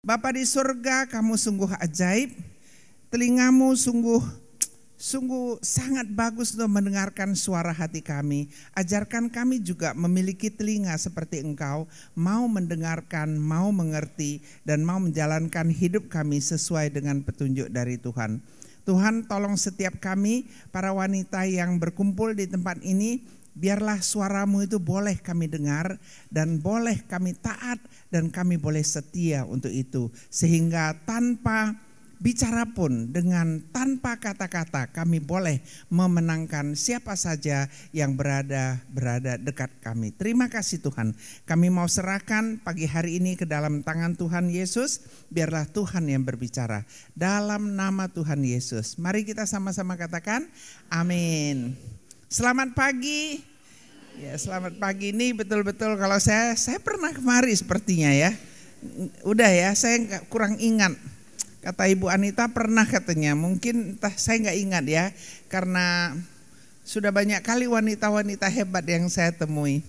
Bapa di surga, kamu sungguh ajaib. Telingamu sungguh sangat bagus untuk mendengarkan suara hati kami. Ajarkan kami juga memiliki telinga seperti Engkau, mau mendengarkan, mau mengerti, dan mau menjalankan hidup kami sesuai dengan petunjuk dari Tuhan. Tuhan, tolong setiap kami, para wanita yang berkumpul di tempat ini, biarlah suaramu itu boleh kami dengar dan boleh kami taat dan kami boleh setia untuk itu. Sehingga tanpa bicara pun, dengan tanpa kata-kata, kami boleh memenangkan siapa saja yang berada dekat kami. Terima kasih Tuhan. Kami mau serahkan pagi hari ini ke dalam tangan Tuhan Yesus. Biarlah Tuhan yang berbicara. Dalam nama Tuhan Yesus. Mari kita sama-sama katakan amin. Selamat pagi. Ya, selamat pagi. Ini betul-betul kalau saya pernah kemari sepertinya ya. Udah ya, saya kurang ingat. Kata Ibu Anita pernah katanya, mungkin saya nggak ingat ya, karena sudah banyak kali wanita-wanita hebat yang saya temui.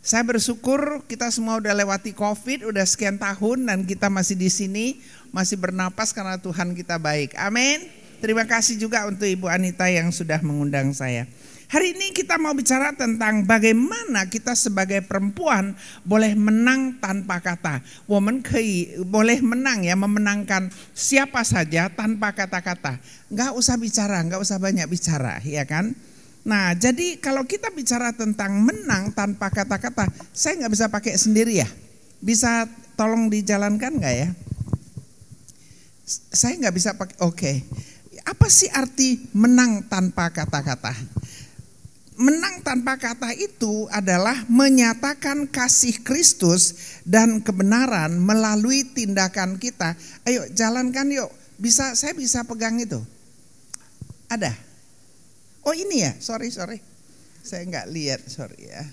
Saya bersyukur kita semua udah lewati COVID, udah sekian tahun dan kita masih di sini, masih bernapas karena Tuhan kita baik. Amin. Terima kasih juga untuk Ibu Anita yang sudah mengundang saya. Hari ini kita mau bicara tentang bagaimana kita sebagai perempuan boleh menang tanpa kata. Woman boleh menang ya, memenangkan siapa saja tanpa kata-kata. Nggak usah bicara, nggak usah banyak bicara, ya kan? Nah, jadi kalau kita bicara tentang menang tanpa kata-kata, saya nggak bisa pakai sendiri ya. Bisa tolong dijalankan nggak ya? Saya nggak bisa pakai. Oke. Apa sih arti menang tanpa kata-kata? Menang tanpa kata itu adalah menyatakan kasih Kristus dan kebenaran melalui tindakan kita. Ayo jalankan yuk. Saya bisa pegang itu. Ada? Oh ini ya, sorry. Saya nggak lihat, sorry ya.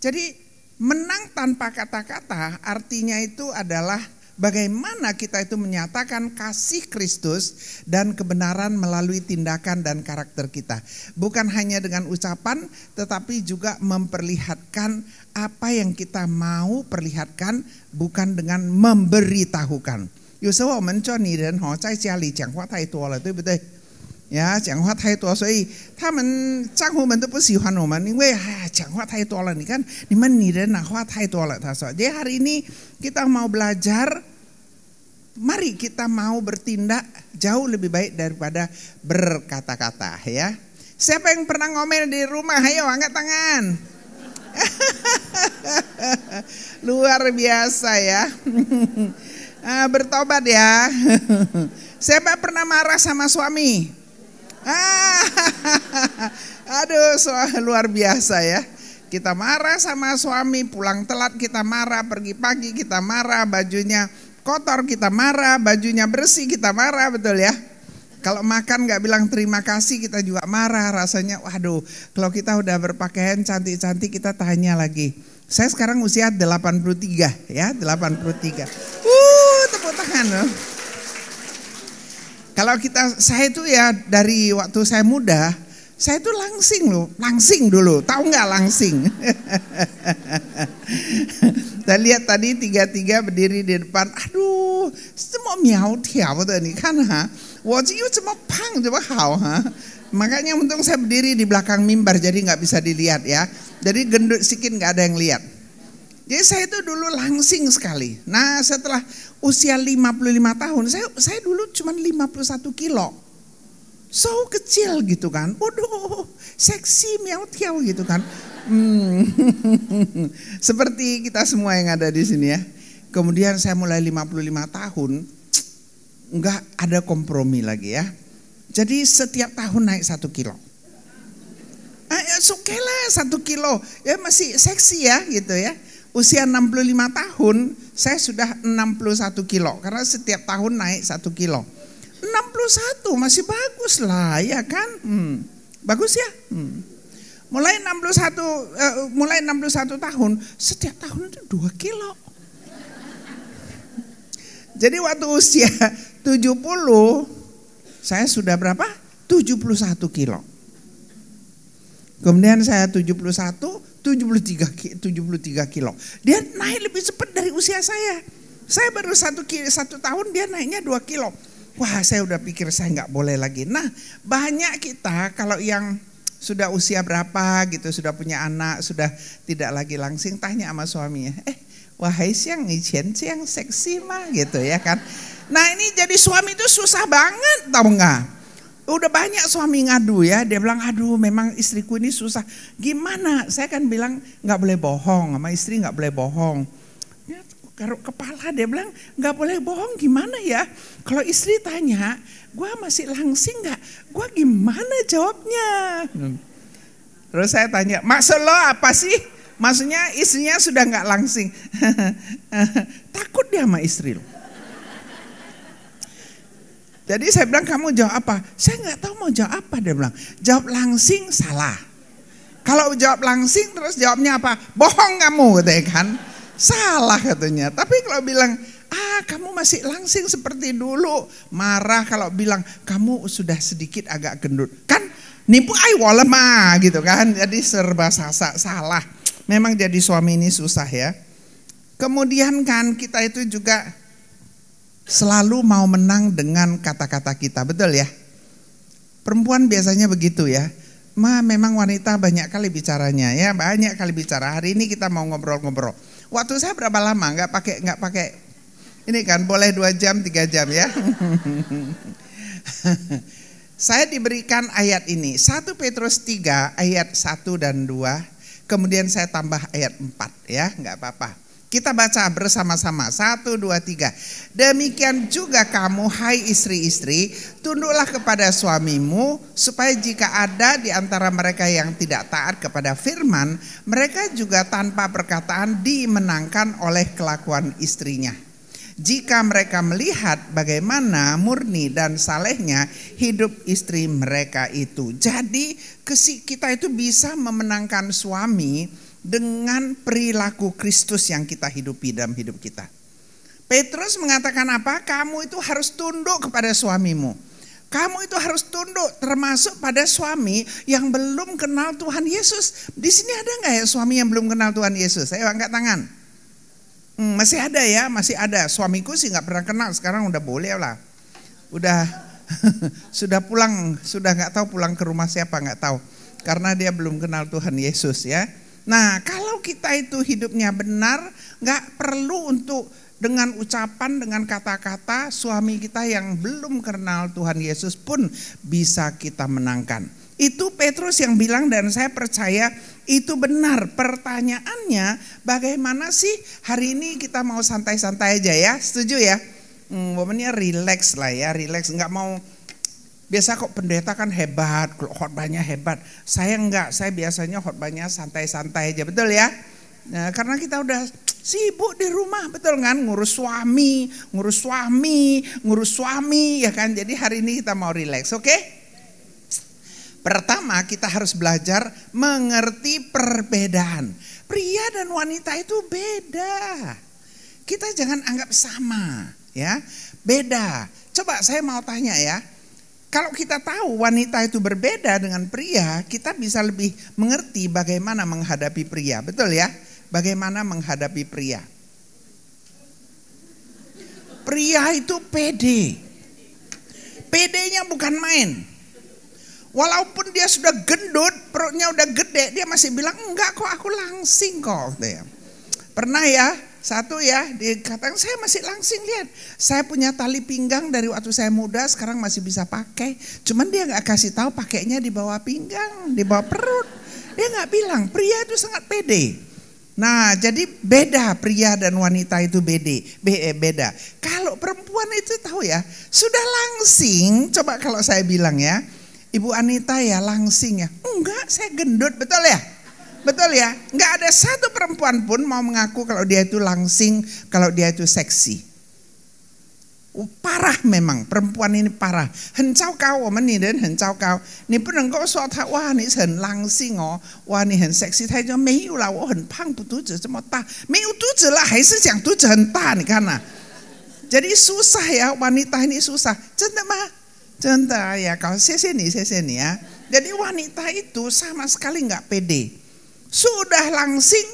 Jadi menang tanpa kata-kata artinya itu adalah bagaimana kita itu menyatakan kasih Kristus dan kebenaran melalui tindakan dan karakter kita. Bukan hanya dengan ucapan, tetapi juga memperlihatkan apa yang kita mau perlihatkan, bukan dengan memberitahukan. 有时候我们做女人在家里讲话太多了，对不对？呀，讲话太多，所以他们丈夫们都不喜欢我们，因为讲话太多了。你看你们女人话太多了，他说。Jadi hari ini kita mau belajar, mari kita mau bertindak jauh lebih baik daripada berkata-kata ya. Siapa yang pernah ngomel di rumah? Ayo angkat tangan. Luar biasa ya. Bertobat ya. Siapa pernah marah sama suami? Aduh, luar biasa ya. Kita marah sama suami, pulang telat kita marah, pergi pagi kita marah, bajunya kotor kita marah, bajunya bersih kita marah, betul ya. Kalau makan gak bilang terima kasih kita juga marah, rasanya waduh. Kalau kita udah berpakaian cantik-cantik kita tanya lagi. Saya sekarang usia 83 ya, 83. Tepuk tangan loh. Kalau saya itu ya dari waktu saya muda, saya itu langsing dulu, tahu nggak langsing? Saya lihat tadi tiga berdiri di depan, aduh, semua miao tiao de, nih kan ha, wajib cuma pang coba hao ha. Makanya untung saya berdiri di belakang mimbar jadi nggak bisa dilihat ya, jadi gendut sedikit nggak ada yang lihat. Jadi saya itu dulu langsing sekali. Nah setelah usia 55 tahun, saya dulu cuma 51 kilo. So kecil gitu kan. Waduh, seksi miau-tiau gitu kan. Seperti kita semua yang ada di sini ya. Kemudian saya mulai 55 tahun, enggak ada kompromi lagi ya. Jadi setiap tahun naik 1 kilo. Oke lah 1 kilo, ya masih seksi ya gitu ya. Usia 65 tahun saya sudah 61 kilo karena setiap tahun naik 1 kilo. 61 masih bagus lah ya kan. Bagus ya. Mulai 61 tahun setiap tahun itu 2 kilo. Jadi waktu usia 70 saya sudah berapa? 71 kilo. Kemudian saya 73 kilo. Dia naik lebih cepat dari usia saya. Saya baru 1 tahun dia naiknya 2 kilo. Wah, saya udah pikir saya nggak boleh lagi. Nah, banyak kita kalau yang sudah usia berapa gitu, sudah punya anak, sudah tidak lagi langsing, tanya sama suaminya, wahai siang siang seksi mah gitu ya kan. Nah, ini jadi suami itu susah banget, tahu nggak? Udah banyak suami ngadu ya, dia bilang aduh memang istriku ini susah. Gimana? Saya kan bilang nggak boleh bohong, sama istri nggak boleh bohong. Garuk kepala dia bilang nggak boleh bohong, gimana ya? Kalau istri tanya, gue masih langsing nggak? Gue gimana jawabnya? Terus saya tanya, maksud lo apa sih? Maksudnya istrinya sudah nggak langsing. Takut dia sama istri lo. Jadi saya bilang kamu jawab apa? Saya nggak tahu mau jawab apa, dia bilang. Jawab langsing salah. Kalau jawab langsing terus jawabnya apa? Bohong kamu, gitu ya kan? Salah katanya. Tapi kalau bilang, kamu masih langsing seperti dulu. Marah kalau bilang, kamu sudah sedikit agak gendut. Kan nipu ai walema gitu kan. Jadi serba salah. Memang jadi suami ini susah ya. Kemudian kan kita itu juga selalu mau menang dengan kata-kata kita. Betul ya? Perempuan biasanya begitu ya. Memang wanita banyak kali bicaranya ya. Banyak kali bicara. Hari ini kita mau ngobrol-ngobrol. Waktu saya berapa lama nggak pakai ini kan boleh 2 jam 3 jam ya. Saya diberikan ayat ini 1 Petrus 3 ayat 1 dan 2, kemudian saya tambah ayat 4 ya, nggak apa-apa. Kita baca bersama-sama 1, 2, 3. Demikian juga kamu hai istri-istri, tunduklah kepada suamimu, supaya jika ada di antara mereka yang tidak taat kepada firman, mereka juga tanpa perkataan dimenangkan oleh kelakuan istrinya. Jika mereka melihat bagaimana murni dan salehnya hidup istri mereka itu. Jadi kita itu bisa memenangkan suami dengan perilaku Kristus yang kita hidupi dalam hidup kita. Petrus mengatakan apa? Kamu itu harus tunduk kepada suamimu. Kamu itu harus tunduk, termasuk pada suami yang belum kenal Tuhan Yesus. Di sini ada nggak ya suami yang belum kenal Tuhan Yesus? Ayo angkat tangan. Masih ada ya, masih ada. Suamiku sih nggak pernah kenal, sekarang udah boleh lah. Udah sudah pulang, sudah nggak tahu pulang ke rumah siapa, nggak tahu. Karena dia belum kenal Tuhan Yesus ya. Nah, kalau kita itu hidupnya benar, nggak perlu untuk dengan ucapan, dengan kata-kata suami kita yang belum kenal Tuhan Yesus pun bisa kita menangkan. Itu Petrus yang bilang dan saya percaya itu benar. Pertanyaannya bagaimana sih hari ini kita mau santai-santai aja ya, setuju ya? Momennya relax lah ya, relax, nggak mau. Biasa kok pendeta kan hebat, khotbahnya hebat. Saya enggak, saya biasanya khotbahnya santai-santai aja, betul ya? Nah, karena kita udah sibuk di rumah, betul kan? Ngurus suami, ya kan? Jadi hari ini kita mau relax, oke? Pertama kita harus belajar mengerti perbedaan. Pria dan wanita itu beda. Kita jangan anggap sama, ya. Beda. Coba saya mau tanya ya. Kalau kita tahu wanita itu berbeda dengan pria, kita bisa lebih mengerti bagaimana menghadapi pria. Betul ya? Bagaimana menghadapi pria. Pria itu pede. Pedenya bukan main. Walaupun dia sudah gendut, perutnya udah gede, dia masih bilang, enggak kok aku langsing kok. Pernah ya? Satu ya, dikatakan saya masih langsing, lihat. Saya punya tali pinggang dari waktu saya muda, sekarang masih bisa pakai. Cuman dia gak kasih tahu pakainya di bawah pinggang, di bawah perut. Dia gak bilang, pria itu sangat pede. Nah, jadi beda pria dan wanita itu beda. Kalau perempuan itu tahu ya, sudah langsing, coba kalau saya bilang ya, Ibu Anita ya langsing ya. Enggak, saya gendut, betul ya? Betul ya, nggak ada satu perempuan pun mau mengaku kalau dia itu langsing, kalau dia itu seksi. Parah memang, perempuan ini parah. Hencau kau, ini dan hencau kau. Ni不能够说他哇你很狼性哦，哇你很 sexy， 他就没有啦，我很胖，肚子这么大，没有肚子了，还是讲肚子很大，你看呐。Jadi susah ya, wanita ini susah. 真的吗？真的ya, kau 谢谢你ya. Jadi wanita itu sama sekali nggak pede. Sudah langsing,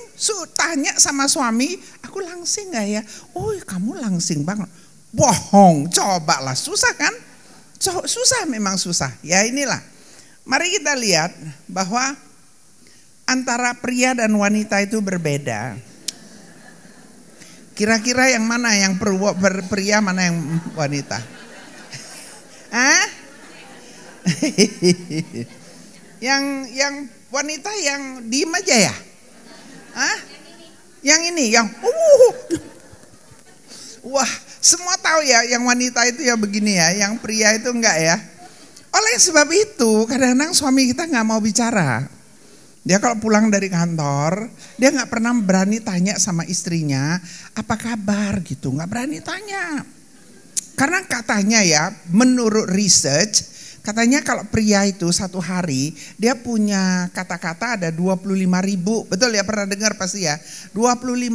Tanya sama suami, aku langsing gak ya? Oh kamu langsing banget. Bohong, cobalah, susah kan? Susah, memang susah. Ya inilah, mari kita lihat bahwa antara pria dan wanita itu berbeda. Kira-kira yang mana yang pria, mana yang wanita? Yang wanita yang diem aja ya? Yang ini, yang wah, semua tahu ya, yang wanita itu ya begini ya, yang pria itu enggak ya. Oleh sebab itu, kadang-kadang suami kita nggak mau bicara. Dia kalau pulang dari kantor, dia nggak pernah berani tanya sama istrinya, apa kabar gitu, nggak berani tanya. Karena katanya ya, menurut research, katanya kalau pria itu satu hari, dia punya kata-kata ada 25.000, betul ya, pernah dengar pasti ya, 25.000.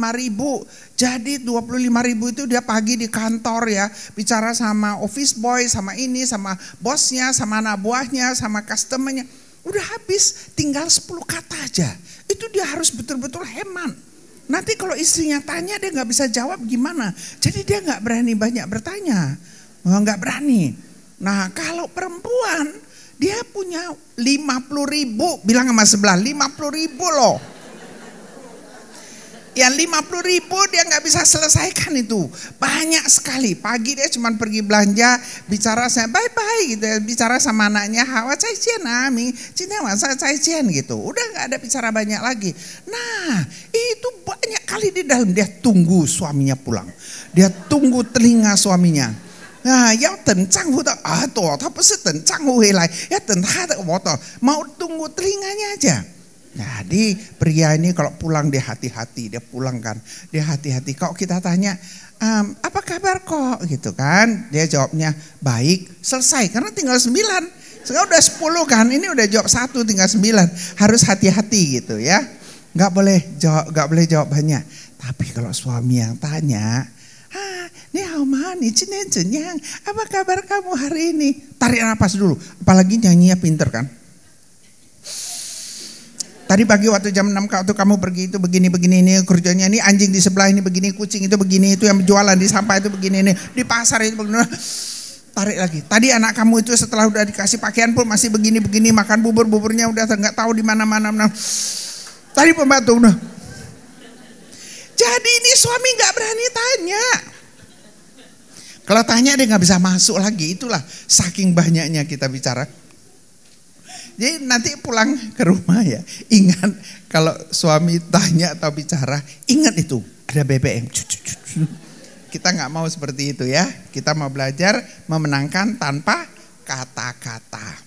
Jadi 25.000 itu dia pagi di kantor ya, bicara sama office boy, sama ini, sama bosnya, sama anak buahnya, sama customernya. Udah habis, tinggal 10 kata aja. Itu dia harus betul-betul hemat. Nanti kalau istrinya tanya dia nggak bisa jawab gimana. Jadi dia nggak berani banyak bertanya. Nggak berani. Nah kalau perempuan dia punya 50.000. Bilang sama sebelah 50.000 loh. Ya 50.000 dia nggak bisa selesaikan itu. Banyak sekali. Pagi dia cuma pergi belanja, bicara saya bye-bye gitu, bicara sama anaknya, hawa cai-cian ami, cinewa cai-cian gitu. Udah nggak ada bicara banyak lagi. Nah itu banyak kali di dalam dia tunggu suaminya pulang. Dia tunggu telinga suaminya. Nah, mau tunggu telinganya aja. Jadi pria ini kalau pulang dia hati-hati, dia pulang kan, dia hati-hati. Kalau kita tanya, apa kabar kok gitu kan, dia jawabnya baik, selesai karena tinggal 9. Sekarang udah 10 kan, ini udah jawab 1 tinggal 9. Harus hati-hati gitu ya, nggak boleh jawab banyak. Tapi kalau suami yang tanya, nih Haumani, Cinejenyang, apa kabar kamu hari ini? Tarik napas dulu, apalagi nyanyinya pinter kan. Tadi pagi waktu jam 6 waktu kamu pergi itu begini-begini, ini kerjanya ini anjing di sebelah ini begini, kucing itu begini, itu yang jualan di sampah itu begini, ini di pasar itu begini. Tarik lagi. Tadi anak kamu itu setelah udah dikasih pakaian pun masih begini-begini, makan buburnya udah nggak tahu di mana-mana. Tadi pembantu udah. Jadi ini suami nggak berani tanya. Kalau tanya dia nggak bisa masuk lagi, itulah saking banyaknya kita bicara. Jadi nanti pulang ke rumah ya, ingat kalau suami tanya atau bicara, ingat itu ada BBM. Kita nggak mau seperti itu ya. Kita mau belajar memenangkan tanpa kata-kata.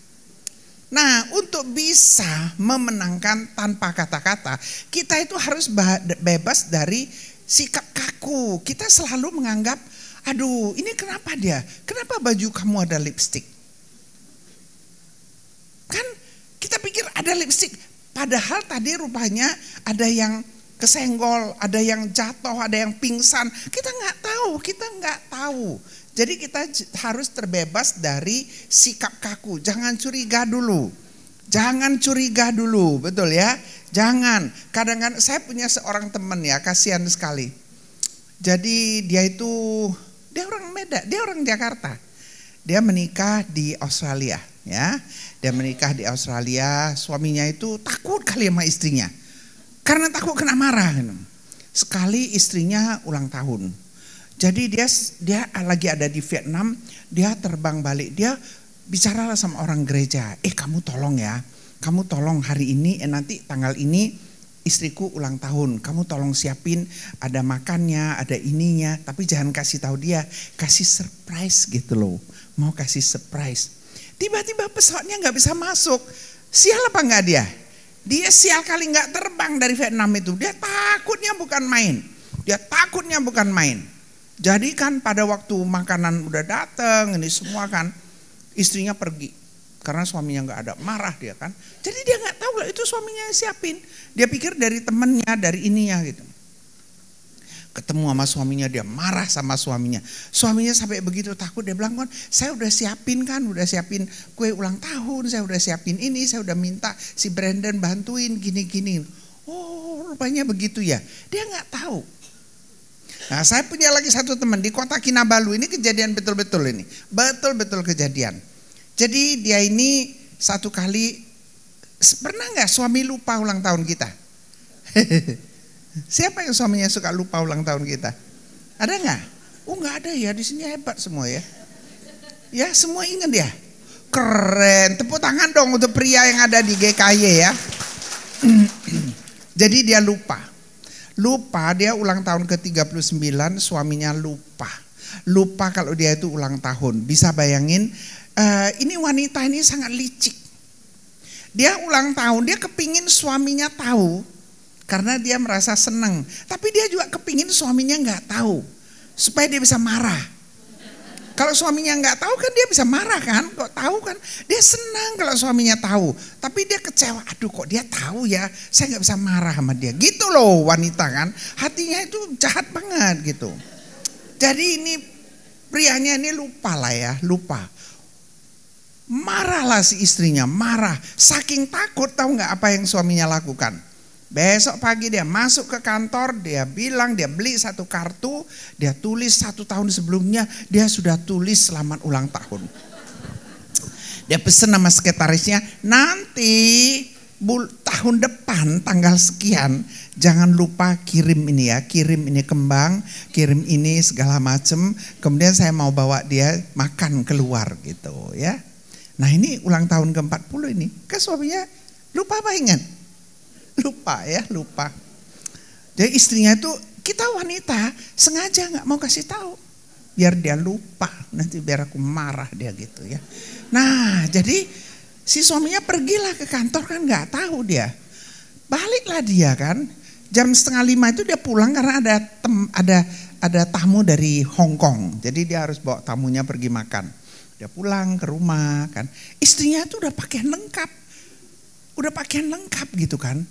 Nah, untuk bisa memenangkan tanpa kata-kata, kita itu harus bebas dari sikap kaku. Kita selalu menganggap, aduh ini kenapa dia? Kenapa baju kamu ada lipstik? Kan kita pikir ada lipstik, padahal tadi rupanya ada yang kesenggol, ada yang jatuh, ada yang pingsan. Kita nggak tahu. Jadi kita harus terbebas dari sikap kaku. Jangan curiga dulu, betul ya? Jangan. Kadang-kadang saya punya seorang teman ya, kasihan sekali. Jadi dia orang Medan, dia orang Jakarta. Dia menikah di Australia. Ya, dia menikah di Australia, suaminya itu takut kali sama istrinya, karena takut kena marah. Sekali istrinya ulang tahun, jadi dia lagi ada di Vietnam, dia terbang balik, dia bicara sama orang gereja, kamu tolong hari ini, nanti tanggal ini istriku ulang tahun, kamu tolong siapin ada makannya, ada ininya, tapi jangan kasih tahu dia, kasih surprise gitu loh, mau kasih surprise. Tiba-tiba pesawatnya nggak bisa masuk. Sial apa nggak dia? Dia sial kali nggak terbang dari Vietnam itu. Dia takutnya bukan main. Jadi kan pada waktu makanan udah datang, ini semua kan istrinya pergi karena suaminya nggak ada, marah dia kan. Jadi dia nggak tahu lah itu suaminya yang siapin. Dia pikir dari temennya, dari ininya gitu. Ketemu sama suaminya, dia marah sama suaminya. Suaminya sampai begitu takut, dia bilang, saya udah siapin kue ulang tahun, saya udah siapin ini, saya udah minta si Brandon bantuin gini-gini. Oh, rupanya begitu ya. Dia nggak tahu. Nah, saya punya lagi satu teman di kota Kinabalu. Ini kejadian betul-betul ini. Betul-betul kejadian. Jadi dia ini satu kali, pernah nggak suami lupa ulang tahun kita? Siapa yang suaminya suka lupa ulang tahun kita? Ada nggak? Oh, nggak ada ya, di sini hebat semua ya. Ya, semua ingat ya. Keren, tepuk tangan dong untuk pria yang ada di GKY ya. Jadi dia lupa. Lupa, dia ulang tahun ke-39, suaminya lupa. Lupa kalau dia itu ulang tahun. Bisa bayangin, ini wanita ini sangat licik. Dia ulang tahun, dia kepingin suaminya tahu. Karena dia merasa senang. Tapi dia juga kepingin suaminya nggak tahu. Supaya dia bisa marah. Kalau suaminya nggak tahu kan dia bisa marah kan. Kok tahu kan dia senang kalau suaminya tahu. Tapi dia kecewa. Aduh kok dia tahu ya. Saya nggak bisa marah sama dia. Gitu loh wanita kan. Hatinya itu jahat banget gitu. Jadi ini prianya ini lupa lah ya. Lupa. Marahlah si istrinya. Marah. Saking takut tahu nggak apa yang suaminya lakukan. Besok pagi dia masuk ke kantor, dia bilang dia beli satu kartu, dia tulis 1 tahun sebelumnya, dia sudah tulis selamat ulang tahun. Dia pesen sama sekretarisnya, nanti tahun depan tanggal sekian, jangan lupa kirim ini ya, kirim ini kembang, kirim ini segala macem, kemudian saya mau bawa dia makan keluar gitu ya. Nah ini ulang tahun ke-40 ini, kan suaminya lupa apa ingat? Lupa ya, lupa. Jadi istrinya itu, kita wanita sengaja nggak mau kasih tahu biar dia lupa, nanti biar aku marah dia gitu ya. Nah jadi si suaminya pergilah ke kantor kan nggak tahu dia, baliklah dia kan jam 4:30 itu dia pulang karena ada tamu dari Hong Kong, jadi dia harus bawa tamunya pergi makan. Dia pulang ke rumah kan, istrinya tuh udah pakaian lengkap gitu kan.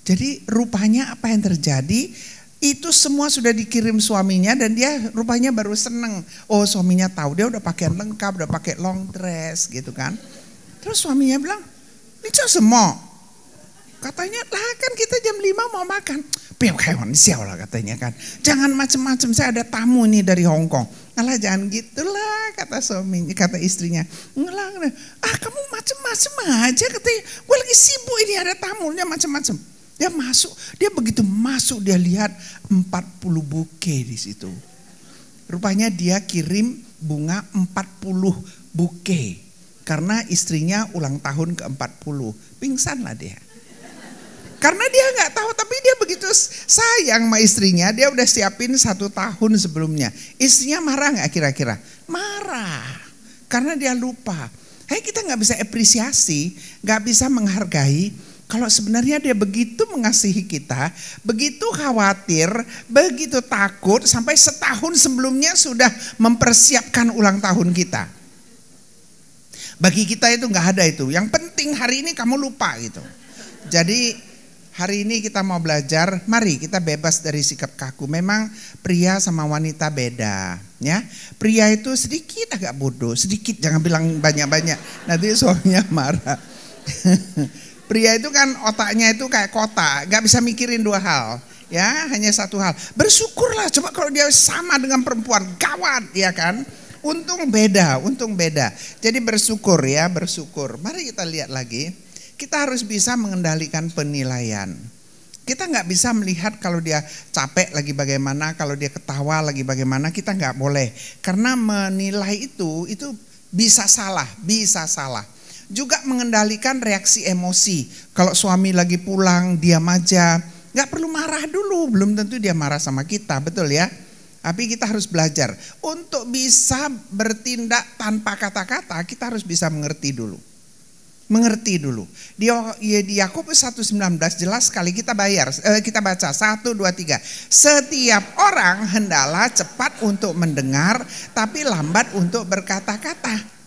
Jadi rupanya apa yang terjadi itu semua sudah dikirim suaminya dan dia rupanya baru seneng. Oh suaminya tahu, dia udah pakaian lengkap, udah pakai long dress gitu kan. Terus suaminya bilang, ini semua. Katanya lah kan kita jam 5 mau makan. Piau kawan sial lah katanya kan. Jangan macem-macem, saya ada tamu nih dari Hong Kong. Alah jangan gitulah kata suaminya, kata istrinya. Ngelang, kamu macem-macem aja katanya. Gue lagi sibuk ini ada tamunya macem-macem. Dia masuk, dia begitu masuk dia lihat 40 buke di situ. Rupanya dia kirim bunga 40 buke. Karena istrinya ulang tahun ke-40. Pingsan lah dia. Karena dia nggak tahu, tapi dia begitu sayang sama istrinya, dia udah siapin 1 tahun sebelumnya. Istrinya marah nggak kira-kira? Marah, karena dia lupa. Kita nggak bisa apresiasi, nggak bisa menghargai. Kalau sebenarnya dia begitu mengasihi kita, begitu khawatir, begitu takut, sampai setahun sebelumnya sudah mempersiapkan ulang tahun kita. Bagi kita itu nggak ada itu. Yang penting hari ini kamu lupa gitu. Jadi hari ini kita mau belajar, mari kita bebas dari sikap kaku. Memang pria sama wanita beda, ya. Pria itu sedikit agak bodoh, sedikit, jangan bilang banyak-banyak. Nanti suaminya marah. Pria itu kan otaknya itu kayak kotak, gak bisa mikirin 2 hal, ya hanya 1 hal. Bersyukurlah, coba kalau dia sama dengan perempuan, gawat ya kan. Untung beda. Jadi bersyukur ya, bersyukur. Mari kita lihat lagi, kita harus bisa mengendalikan penilaian. Kita gak bisa melihat kalau dia capek lagi bagaimana, kalau dia ketawa lagi bagaimana, kita gak boleh. Karena menilai itu bisa salah. Juga mengendalikan reaksi emosi. Kalau suami lagi pulang diam aja, gak perlu marah dulu, belum tentu dia marah sama kita, betul ya. Tapi kita harus belajar untuk bisa bertindak tanpa kata-kata, kita harus bisa mengerti dulu. Di Yakobus 1:19 jelas sekali kita baca 1, 2, 3. Setiap orang hendaklah cepat untuk mendengar, tapi lambat untuk berkata-kata.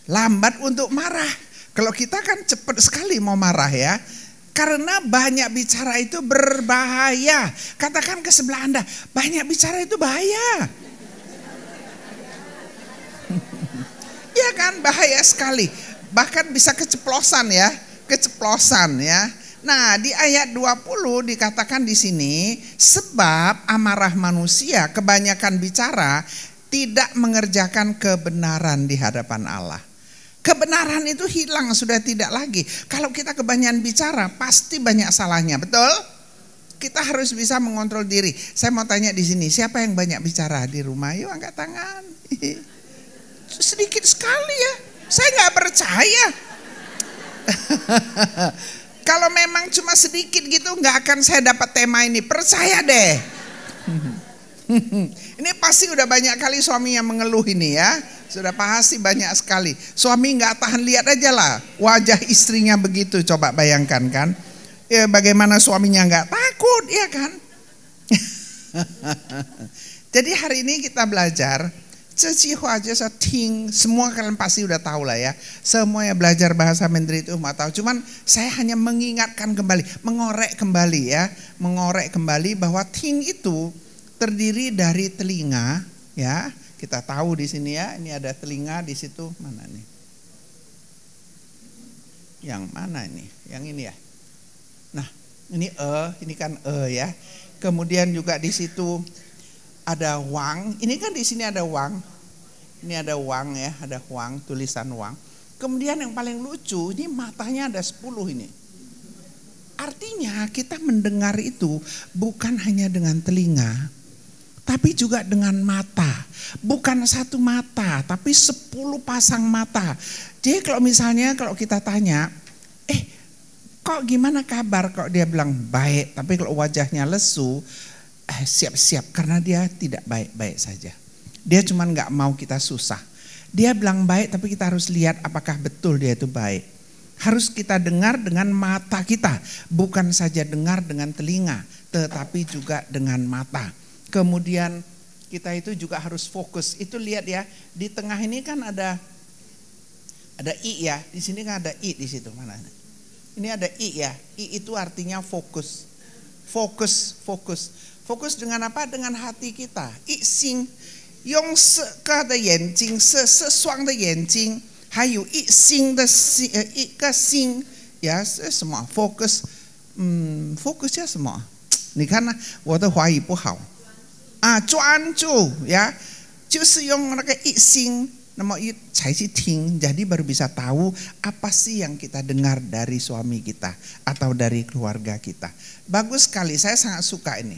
Lambat untuk marah. Kalau kita kan cepat sekali mau marah ya. Karena banyak bicara itu berbahaya. Katakan ke sebelah Anda, banyak bicara itu bahaya. Ya kan, bahaya sekali. Bahkan bisa keceplosan ya. Nah, di ayat 20 dikatakan di sini, sebab amarah manusia kebanyakan bicara tidak mengerjakan kebenaran di hadapan Allah. Kebenaran itu hilang, sudah tidak lagi. Kalau kita kebanyakan bicara, pasti banyak salahnya, betul? Kita harus bisa mengontrol diri. Saya mau tanya di sini, siapa yang banyak bicara di rumah? Yuk angkat tangan. Sedikit sekali ya. Saya nggak percaya. Kalau memang cuma sedikit gitu, nggak akan saya dapat tema ini. Percaya deh. Ini pasti udah banyak kali suami yang mengeluh ini ya. Sudah pasti banyak sekali. Suami nggak tahan, lihat aja lah wajah istrinya begitu. Coba bayangkan kan. Ya, bagaimana suaminya nggak takut, ya kan? Jadi hari ini kita belajar. Semua kalian pasti udah tahu lah ya. Semua yang belajar bahasa Mandarin itu mau tahu. Cuman saya hanya mengingatkan kembali, mengorek kembali ya, mengorek kembali bahwa ting itu terdiri dari telinga ya. Kita tahu di sini ya, ini ada telinga di situ, mana nih? Yang mana ini? Yang ini ya. Nah, ini kan ya. Kemudian juga di situ ada wang, ini kan di sini ada wang, ini ada wang ya, ada wang, tulisan wang. Kemudian yang paling lucu, ini matanya ada 10 ini. Artinya kita mendengar itu bukan hanya dengan telinga, tapi juga dengan mata. Bukan satu mata, tapi 10 pasang mata. Jadi kalau misalnya kalau kita tanya, kok gimana kabar? Kok dia bilang baik, tapi kalau wajahnya lesu, siap-siap karena dia tidak baik-baik saja. Dia cuma nggak mau kita susah. Dia bilang baik tapi kita harus lihat apakah betul dia itu baik. Harus kita dengar dengan mata kita, bukan saja dengar dengan telinga, tetapi juga dengan mata. Kemudian kita itu juga harus fokus. Itu lihat ya, di tengah ini kan ada i ya, di sini kan ada i di situ mana? Ini ada i ya. I itu artinya fokus. Fokus dengan apa? Dengan hati kita. I xing, yung se ke de yanjing, se suang de yanjing, 还有一心的心，一个心，呀，是什么 focus？ focus 叫什么？你看呢，我的华语不好啊，专注呀，就是用那个一心。那么才去听, jadi baru bisa tahu apa sih yang kita dengar dari suami kita atau dari keluarga kita. Bagus sekali, saya sangat suka ini.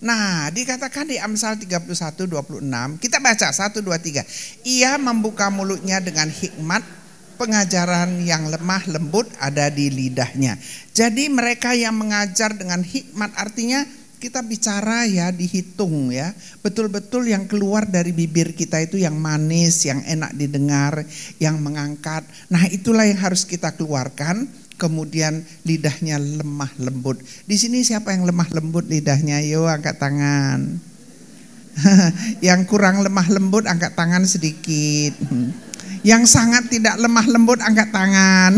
Nah, dikatakan di Amsal 31:26, kita baca 1, 2, 3. Ia membuka mulutnya dengan hikmat, pengajaran yang lemah lembut ada di lidahnya. Jadi mereka yang mengajar dengan hikmat artinya kita bicara ya dihitung ya. Betul-betul yang keluar dari bibir kita itu yang manis, yang enak didengar, yang mengangkat. Nah itulah yang harus kita keluarkan. Kemudian lidahnya lemah lembut. Di sini siapa yang lemah lembut lidahnya? Yo angkat tangan. Yang kurang lemah lembut angkat tangan sedikit. Yang sangat tidak lemah lembut angkat tangan.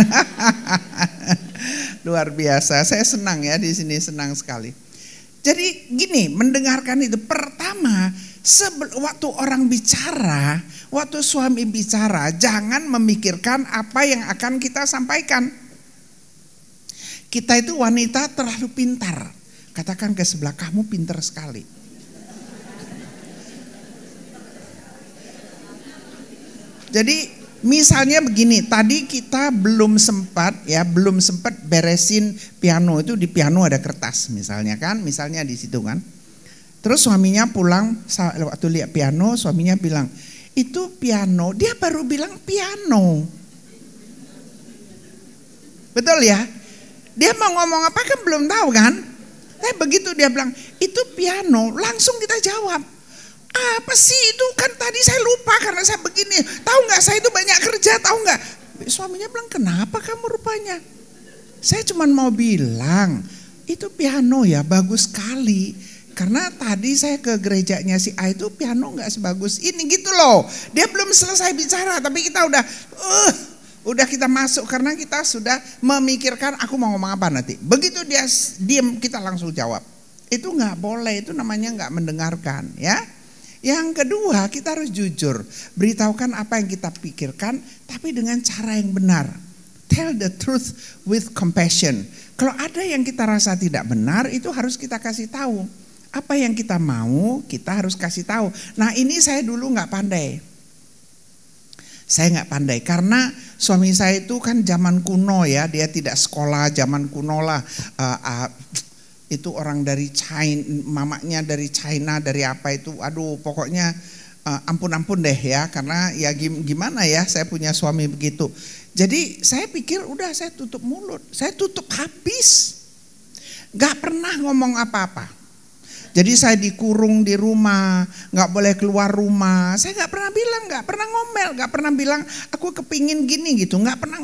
Luar biasa. Saya senang ya di sini, senang sekali. Jadi gini, mendengarkan itu pertama, waktu orang bicara, waktu suami bicara, jangan memikirkan apa yang akan kita sampaikan. Kita itu wanita terlalu pintar. Katakan ke sebelah, kamu pintar sekali. Jadi misalnya begini, tadi kita belum sempat beresin piano. Itu di piano ada kertas misalnya kan, misalnya di situ kan. Terus suaminya pulang waktu lihat piano, suaminya bilang, "Itu piano." Dia baru bilang piano. Betul ya? Dia mau ngomong apa kan belum tahu kan? Tapi begitu dia bilang, "Itu piano." Langsung kita jawab, "Apa sih itu, kan tadi saya lupa karena saya begini. Tahu nggak, saya itu banyak kerja, tahu nggak?" Suaminya bilang, "Kenapa kamu rupanya?" "Saya cuma mau bilang, itu piano ya bagus sekali. Karena tadi saya ke gerejanya si A itu piano nggak sebagus ini," gitu loh. Dia belum selesai bicara tapi kita udah kita masuk karena kita sudah memikirkan aku mau ngomong apa nanti. Begitu dia diam kita langsung jawab. Itu nggak boleh, itu namanya nggak mendengarkan ya. Yang kedua, kita harus jujur, beritahukan apa yang kita pikirkan, tapi dengan cara yang benar. Tell the truth with compassion. Kalau ada yang kita rasa tidak benar, itu harus kita kasih tahu. Apa yang kita mau, kita harus kasih tahu. Nah, ini saya dulu nggak pandai. Saya nggak pandai karena suami saya itu kan zaman kuno ya, dia tidak sekolah zaman kuno lah. Itu orang dari China, mamanya dari China, dari apa itu, aduh pokoknya ampun-ampun deh ya, karena ya gimana ya, saya punya suami begitu. Jadi saya pikir udah saya tutup mulut, saya tutup habis, nggak pernah ngomong apa-apa. Jadi saya dikurung di rumah, nggak boleh keluar rumah. Saya nggak pernah bilang, nggak pernah ngomel, nggak pernah bilang aku kepingin gini gitu, nggak pernah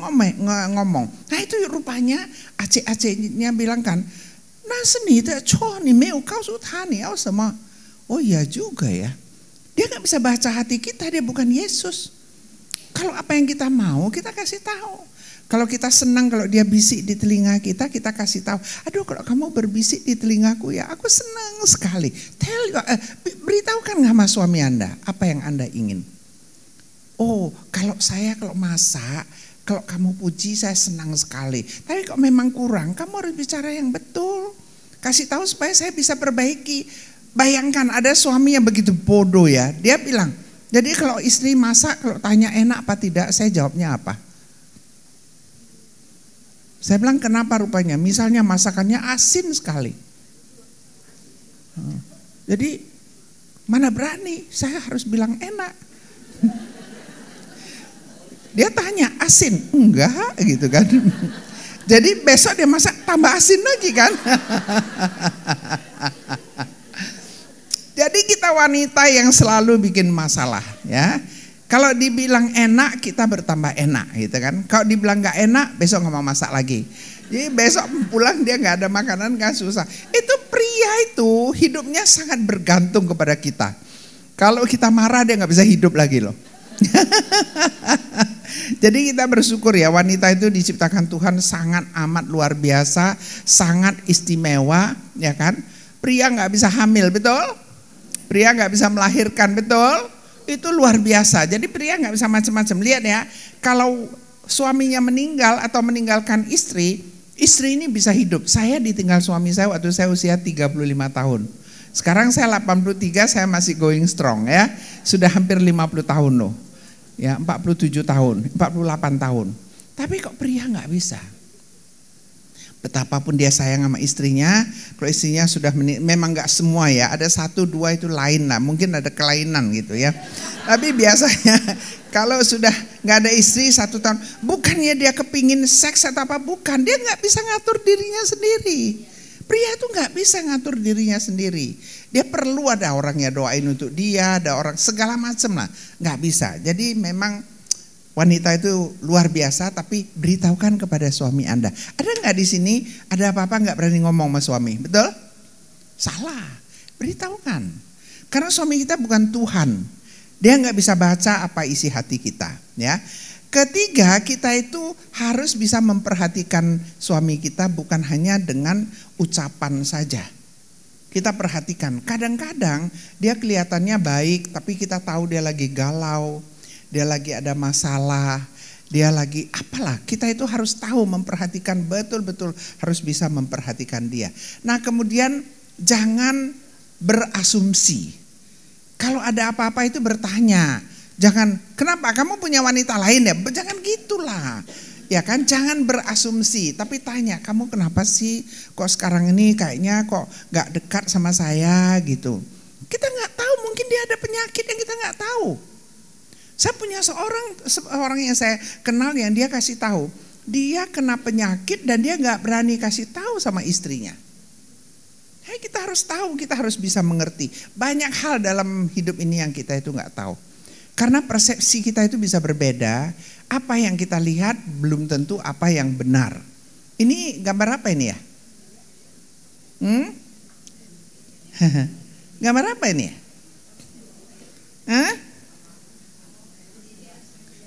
ngomong. Nah itu rupanya aceh-acehnya bilang kan, nah seni cowok nih meu kau sutani, sama. Oh iya juga ya, dia nggak bisa baca hati kita, dia bukan Yesus. Kalau apa yang kita mau kita kasih tahu. Kalau kita senang kalau dia bisik di telinga kita, kita kasih tahu. Aduh kalau kamu berbisik di telingaku ya, aku senang sekali. Beritahukan sama suami Anda apa yang Anda ingin. Oh kalau masak, kalau kamu puji saya senang sekali. Tapi kalau memang kurang, kamu harus bicara yang betul. Kasih tahu supaya saya bisa perbaiki. Bayangkan ada suami yang begitu bodoh ya. Dia bilang, jadi kalau istri masak, kalau tanya enak apa tidak, saya jawabnya apa? Saya bilang kenapa rupanya? Misalnya masakannya asin sekali. Jadi mana berani, saya harus bilang enak. Dia tanya asin, enggak gitu kan. Jadi besok dia masak tambah asin lagi kan. Jadi kita wanita yang selalu bikin masalah ya. Kalau dibilang enak kita bertambah enak gitu kan. Kalau dibilang gak enak besok gak mau masak lagi. Jadi besok pulang dia gak ada makanan kan susah. Itu pria itu hidupnya sangat bergantung kepada kita. Kalau kita marah dia gak bisa hidup lagi loh. Jadi kita bersyukur ya, wanita itu diciptakan Tuhan sangat amat luar biasa, sangat istimewa ya kan. Pria gak bisa hamil, betul? Pria gak bisa melahirkan, betul? Itu luar biasa. Jadi pria nggak bisa macam-macam. Lihat ya, kalau suaminya meninggal atau meninggalkan istri ini bisa hidup. Saya ditinggal suami saya waktu saya usia 35 tahun. Sekarang saya 83, saya masih going strong ya. Sudah hampir 50 tahun loh. Ya, 47 tahun, 48 tahun. Tapi kok pria nggak bisa? Betapapun dia sayang sama istrinya, kalau istrinya sudah memang nggak semua ya, ada 1, 2 itu lain lah, mungkin ada kelainan gitu ya. Tapi biasanya kalau sudah nggak ada istri 1 tahun, bukannya dia kepingin seks atau apa, bukan, dia nggak bisa ngatur dirinya sendiri. Pria itu nggak bisa ngatur dirinya sendiri. Dia perlu ada orang yang doain untuk dia, ada orang segala macam lah, nggak bisa. Jadi memang wanita itu luar biasa, tapi beritahukan kepada suami Anda. Ada nggak di sini ada apa-apa nggak berani ngomong sama suami, betul? Salah, beritahukan. Karena suami kita bukan Tuhan, dia nggak bisa baca apa isi hati kita. Ya, ketiga kita itu harus bisa memperhatikan suami kita bukan hanya dengan ucapan saja. Kita perhatikan, kadang-kadang dia kelihatannya baik, tapi kita tahu dia lagi galau. Dia lagi ada masalah, dia lagi apalah, kita itu harus tahu memperhatikan betul-betul, harus bisa memperhatikan dia. Nah kemudian jangan berasumsi. Kalau ada apa-apa itu bertanya. Jangan, kenapa kamu punya wanita lain ya? Jangan gitulah. Ya kan, jangan berasumsi, tapi tanya, kamu kenapa sih kok sekarang ini kayaknya kok gak dekat sama saya gitu. Kita gak tahu, mungkin dia ada penyakit yang kita gak tahu. Saya punya seorang yang saya kenal yang dia kasih tahu, dia kena penyakit dan dia nggak berani kasih tahu sama istrinya. Hey, kita harus tahu, kita harus bisa mengerti. Banyak hal dalam hidup ini yang kita itu nggak tahu. Karena persepsi kita itu bisa berbeda. Apa yang kita lihat belum tentu apa yang benar. Ini gambar apa ini ya? Gambar apa ini ya? Hah?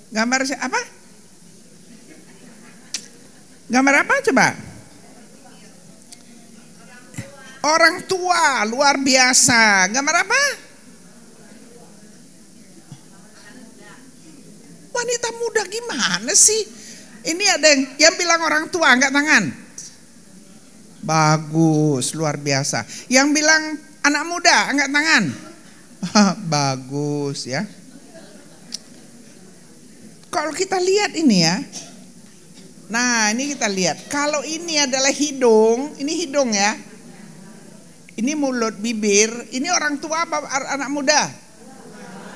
Gambar apa? Gambar apa coba? Orang tua, luar biasa. Gambar apa? Wanita muda gimana sih? Ini ada yang bilang orang tua, angkat tangan. Bagus, luar biasa. Yang bilang anak muda, angkat tangan. Bagus ya. Kalau kita lihat ini ya. Nah, ini kita lihat. Kalau ini adalah hidung, ini hidung ya. Ini mulut, bibir. Ini orang tua apa anak muda?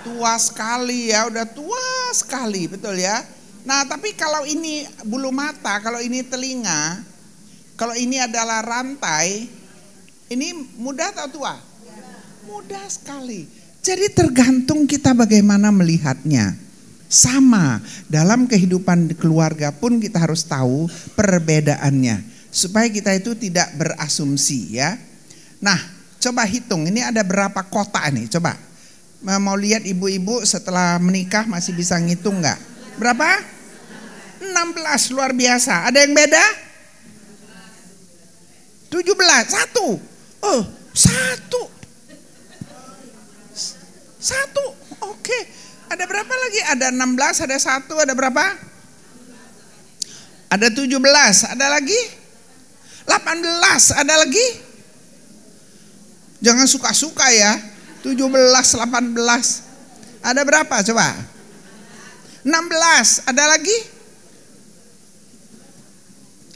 Tua sekali ya, udah tua sekali, betul ya. Nah, tapi kalau ini bulu mata, kalau ini telinga, kalau ini adalah rantai, ini muda atau tua? Muda sekali. Jadi tergantung kita bagaimana melihatnya. Sama, dalam kehidupan keluarga pun kita harus tahu perbedaannya. Supaya kita itu tidak berasumsi ya. Nah, coba hitung, ini ada berapa kotak nih, coba. Mau lihat ibu-ibu setelah menikah masih bisa ngitung nggak? Berapa? 16, luar biasa. Ada yang beda? 17, satu. Oh, satu. Satu, oke. Ada berapa lagi? Ada 16, ada satu, ada berapa? Ada 17, ada lagi? 18, ada lagi? Jangan suka-suka ya. 17, 18. Ada berapa coba? 16, ada lagi?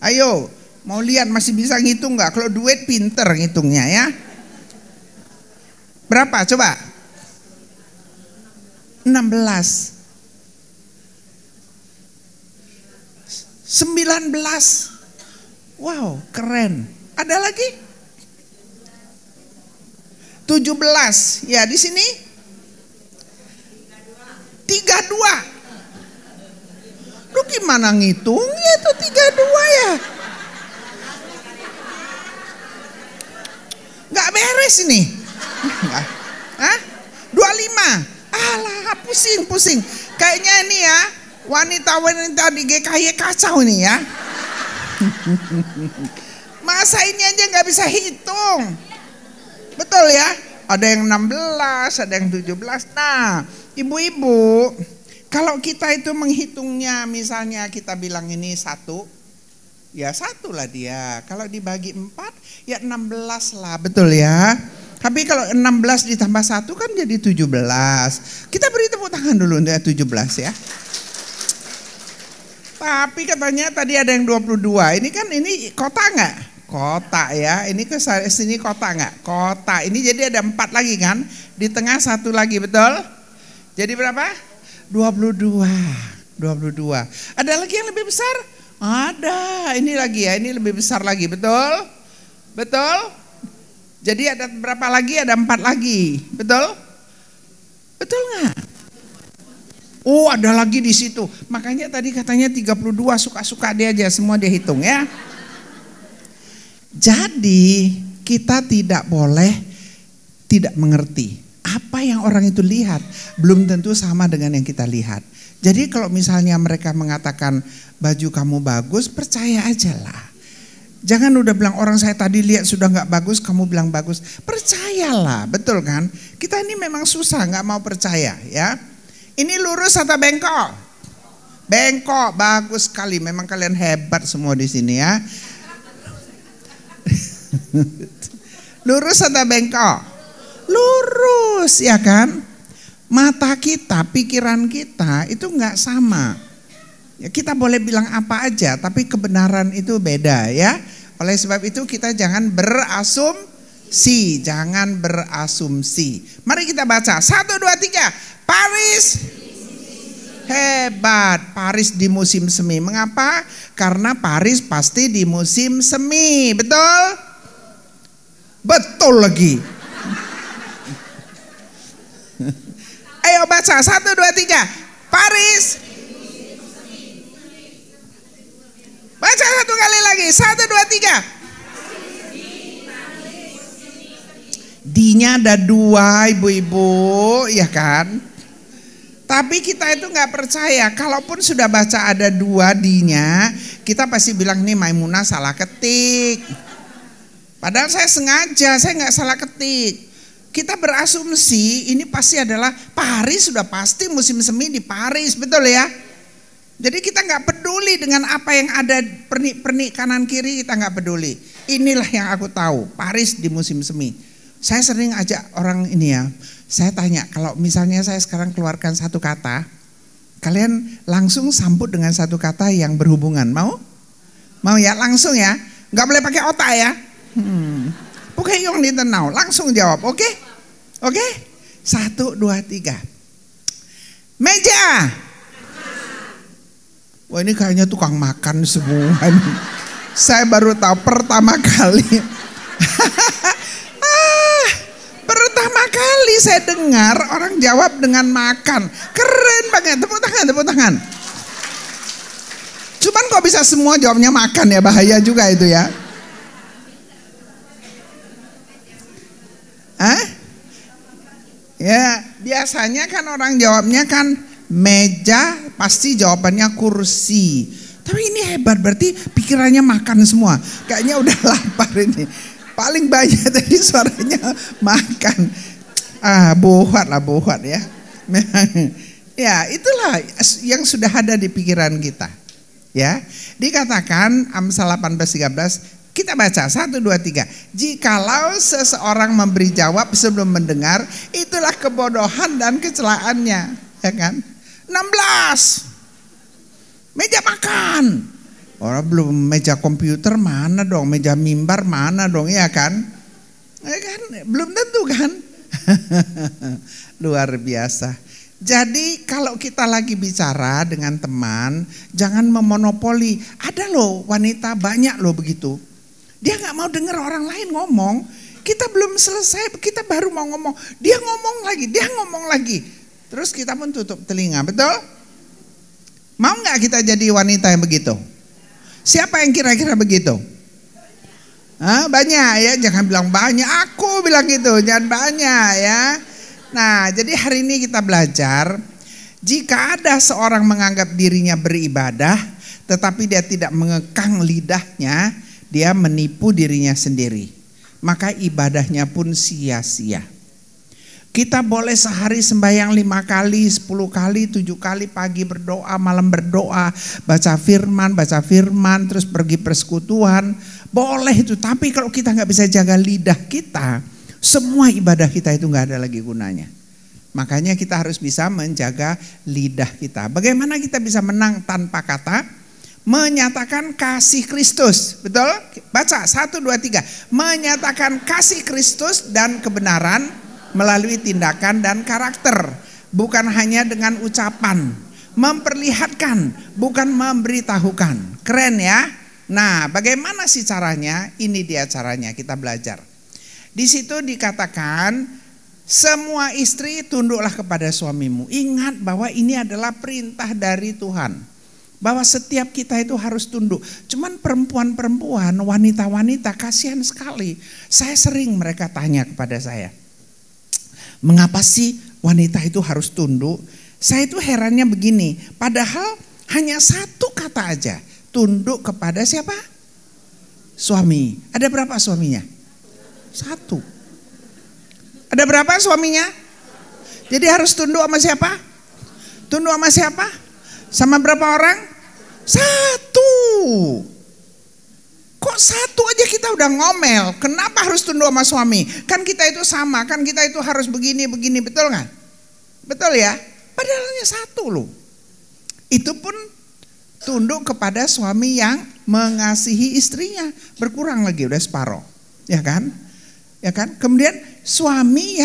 Ayo, mau lihat masih bisa ngitung nggak? Kalau duit pinter ngitungnya ya. Berapa coba? 16, 19. Wow, keren. Ada lagi? 17. Ya, di sini 32. Lu gimana ngitungnya tuh 32 ya? Nggak beres ini. Hah? 25. Alah, pusing. Kayaknya ini ya, wanita-wanita di GKY kacau ini ya. Masa ini aja nggak bisa hitung. Betul ya? Ada yang 16, ada yang 17. Nah, ibu-ibu, kalau kita itu menghitungnya, misalnya kita bilang ini 1, ya 1 lah dia. Kalau dibagi 4, ya 16 lah, betul ya? Tapi kalau 16 ditambah 1 kan jadi 17. Kita beri tepuk tangan dulu untuk 17 ya. Tapi katanya tadi ada yang 22. Ini kan ini kota nggak? Kota ya. Ini ke sini kota nggak? Kota. Ini jadi ada 4 lagi kan? Di tengah 1 lagi, betul? Jadi berapa? 22. Ada lagi yang lebih besar? Ada. Ini lagi ya. Ini lebih besar lagi, betul? Betul? Jadi ada berapa lagi? Ada 4 lagi, betul? Betul nggak? Oh, ada lagi di situ. Makanya tadi katanya 32, suka-suka dia aja, semua dia hitung ya. Jadi kita tidak boleh tidak mengerti. Apa yang orang itu lihat belum tentu sama dengan yang kita lihat. Jadi kalau misalnya mereka mengatakan baju kamu bagus, percaya aja lah. Jangan udah bilang orang saya tadi lihat sudah nggak bagus, kamu bilang bagus. Percayalah, betul kan? Kita ini memang susah nggak mau percaya ya. Ini lurus atau bengkok? Bengkok, bagus sekali. Memang kalian hebat semua di sini ya. Lurus atau bengkok? Lurus ya kan? Mata kita, pikiran kita itu nggak sama. Ya, kita boleh bilang apa aja, tapi kebenaran itu beda ya. Oleh sebab itu kita jangan berasumsi, Mari kita baca 1, 2, 3. Paris hebat, Paris di musim semi. Mengapa? Karena Paris pasti di musim semi, betul? Betul lagi. Ayo baca 1, 2, 3. Paris. Baca 1 kali lagi. 1, 2, 3. D-nya ada 2 ibu-ibu, ya kan? Tapi kita itu nggak percaya. Kalaupun sudah baca ada 2 D-nya, kita pasti bilang nih Maimunah salah ketik. Padahal saya sengaja, saya nggak salah ketik. Kita berasumsi ini pasti adalah Paris, sudah pasti musim semi di Paris, betul ya? Jadi kita nggak peduli dengan apa yang ada pernik-pernik kanan kiri, kita nggak peduli. Inilah yang aku tahu, Paris di musim semi. Saya sering ajak orang ini ya, saya tanya, kalau misalnya saya sekarang keluarkan satu kata, kalian langsung sambut dengan satu kata yang berhubungan. Mau? Mau ya? Langsung ya? Gak boleh pakai otak ya? Bukan yang ditenau, langsung jawab, oke? Oke? 1, 2, 3. Meja. Wah, ini kayaknya tukang makan semua nih. Saya baru tahu pertama kali. Pertama kali saya dengar orang jawab dengan makan. Keren banget, tepuk tangan, tepuk tangan. Cuman kok bisa semua jawabnya makan ya, bahaya juga itu ya. Ya, biasanya kan orang jawabnya kan meja, pasti jawabannya kursi. Tapi ini hebat, berarti pikirannya makan semua. Kayaknya udah lapar ini. Paling banyak tadi suaranya makan. Bohat ya. Ya, itulah yang sudah ada di pikiran kita. Ya, dikatakan Amsal 18:13, kita baca 1, 2, 3. Jikalau seseorang memberi jawab sebelum mendengar, itulah kebodohan dan kecelaannya, ya kan? 16. Meja makan. Orang belum meja komputer mana dong, meja mimbar mana dong, ya kan? Ya kan? Belum tentu kan? Luar biasa. Jadi kalau kita lagi bicara dengan teman, jangan memonopoli. Ada loh wanita banyak loh begitu. Dia gak mau dengar orang lain ngomong. Kita belum selesai, kita baru mau ngomong. Dia ngomong lagi. Terus kita pun tutup telinga, betul? Mau gak kita jadi wanita yang begitu? Siapa yang kira-kira begitu? Banyak ya, jangan bilang banyak. Aku bilang gitu, jangan banyak ya. Nah, jadi hari ini kita belajar, jika ada seorang menganggap dirinya beribadah, tetapi dia tidak mengekang lidahnya, dia menipu dirinya sendiri. Maka ibadahnya pun sia-sia. Kita boleh sehari sembahyang 5 kali, 10 kali, 7 kali, pagi berdoa, malam berdoa, baca firman, terus pergi persekutuan. Boleh itu, tapi kalau kita gak bisa jaga lidah kita, semua ibadah kita itu gak ada lagi gunanya. Makanya kita harus bisa menjaga lidah kita. Bagaimana kita bisa menang tanpa kata? Menyatakan kasih Kristus, betul? Baca 1, 2, 3. Menyatakan kasih Kristus dan kebenaran melalui tindakan dan karakter, bukan hanya dengan ucapan. Memperlihatkan, bukan memberitahukan. Keren ya? Nah, bagaimana sih caranya? Ini dia caranya, kita belajar. Di situ dikatakan, semua istri tunduklah kepada suamimu. Ingat bahwa ini adalah perintah dari Tuhan, bahwa setiap kita itu harus tunduk. Cuman perempuan-perempuan, wanita-wanita kasihan sekali. Saya sering mereka tanya kepada saya, mengapa sih wanita itu harus tunduk? Saya itu herannya begini, padahal hanya satu kata aja, tunduk kepada siapa? Suami. Ada berapa suaminya? 1. Ada berapa suaminya? Jadi harus tunduk sama siapa? Tunduk sama siapa? Sama berapa orang? 1. Kok 1 aja kita udah ngomel? Kenapa harus tunduk sama suami? Kan kita itu sama, kan kita itu harus begini, betul nggak? Betul ya? Padahal hanya 1 loh. Itu pun tunduk kepada suami yang mengasihi istrinya. Berkurang lagi, udah separoh, ya kan? Ya kan? Kemudian suami